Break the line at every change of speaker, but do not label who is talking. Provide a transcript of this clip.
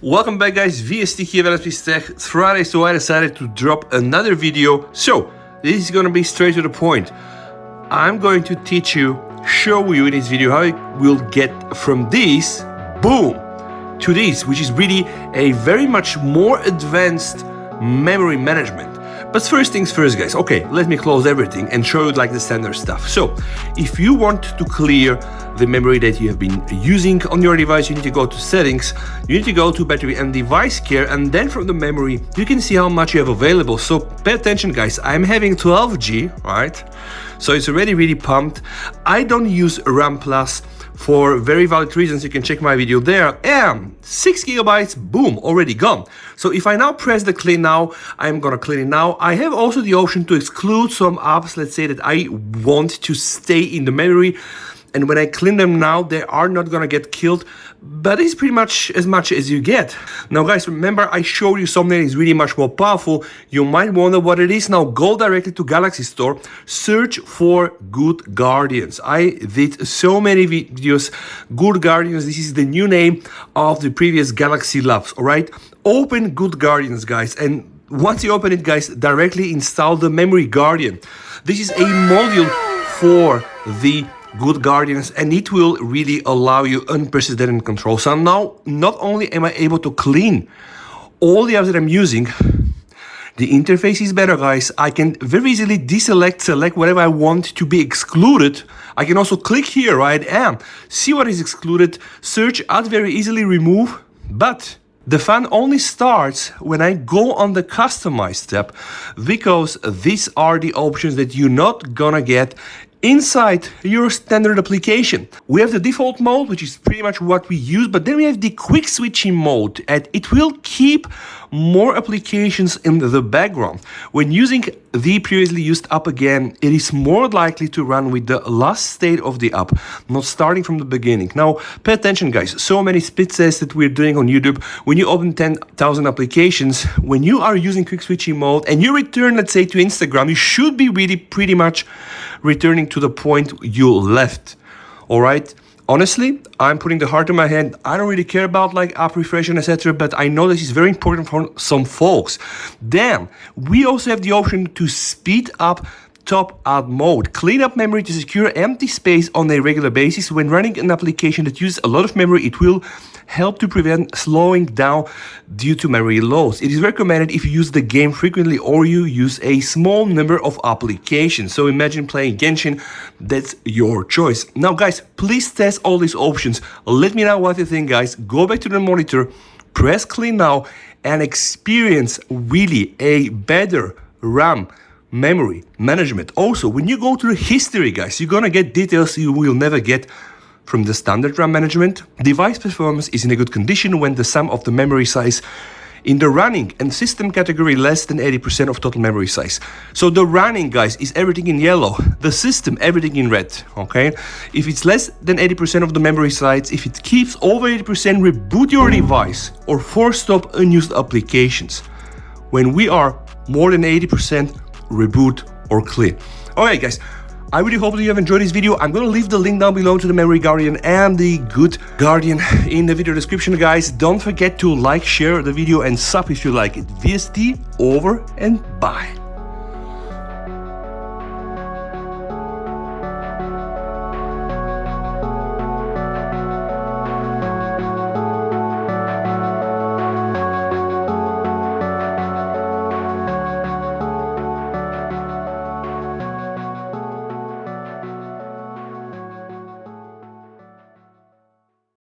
Welcome back guys, VST here, LSP Tech. It's Friday, so I decided to drop another video. So, this is gonna be straight to the point. I'm going to teach you, show you in this video how you will get from this, boom, to this, which is really a very much more advanced memory management. But first things first guys, okay, let me close everything and show you like the standard stuff. So, if you want to clear the memory that you have been using on your device, you need to go to settings, you need to go to battery and device care, and then from the memory, you can see how much you have available. So pay attention guys, I'm having 12G, right? So it's already really pumped. I don't use RAM Plus for very valid reasons. You can check my video there. And 6 gigabytes, boom, already gone. So if I now press the clean now, I'm gonna clean it now. I have also the option to exclude some apps, let's say that I want to stay in the memory. And when I clean them now, they are not gonna get killed, but it's pretty much as you get. Now guys, remember I showed you something that is really much more powerful. You might wonder what it is. Now go directly to Galaxy Store, search for Good Guardians. I did so many videos. Good Guardians, this is the new name of the previous Galaxy Labs, alright? Open Good Guardians guys, and once you open it guys, directly install the Memory Guardian. This is a module for the Good Guardians, and it will really allow you unprecedented control. So now, not only am I able to clean all the apps that I'm using, the interface is better guys. I can very easily select whatever I want to be excluded. I can also click here, right, and see what is excluded, search, add very easily, remove. But the fun only starts when I go on the customize tab, because these are the options that you're not gonna get inside your standard application. We have the default mode, which is pretty much what we use, but then we have the quick switching mode, and it will keep more applications in the background. When using the previously used app again, it is more likely to run with the last state of the app, not starting from the beginning. Now, pay attention guys, so many spit tests that we're doing on YouTube. When you open 10,000 applications, when you are using quick switching mode and you return, let's say, to Instagram, you should be really pretty much returning to the point you left, all right? Honestly, I'm putting the heart in my hand. I don't really care about like app refresh and etc., but I know this is very important for some folks. Then, we also have the option to speed up top add mode. Clean up memory to secure empty space on a regular basis. When running an application that uses a lot of memory, it will help to prevent slowing down due to memory loss. It is recommended if you use the game frequently or you use a small number of applications. So imagine playing Genshin, that's your choice. Now guys, please test all these options. Let me know what you think guys. Go back to the monitor, press clean now, and experience really a better RAM memory management. Also, when you go to the history guys, you're gonna get details you will never get from the standard RAM management. Device performance is in a good condition when the sum of the memory size in the running and system category less than 80% of total memory size. So the running guys is everything in yellow, the system everything in red, okay? If it's less than 80% of the memory size, if it keeps over 80%, reboot your device or force stop unused applications. When we are more than 80%, reboot or clear. Alright guys, I really hope that you have enjoyed this video. I'm gonna leave the link down below to the Memory Guardian and the Good Guardian in the video description guys. Don't forget to like, share the video and sub if you like it. VST over and bye.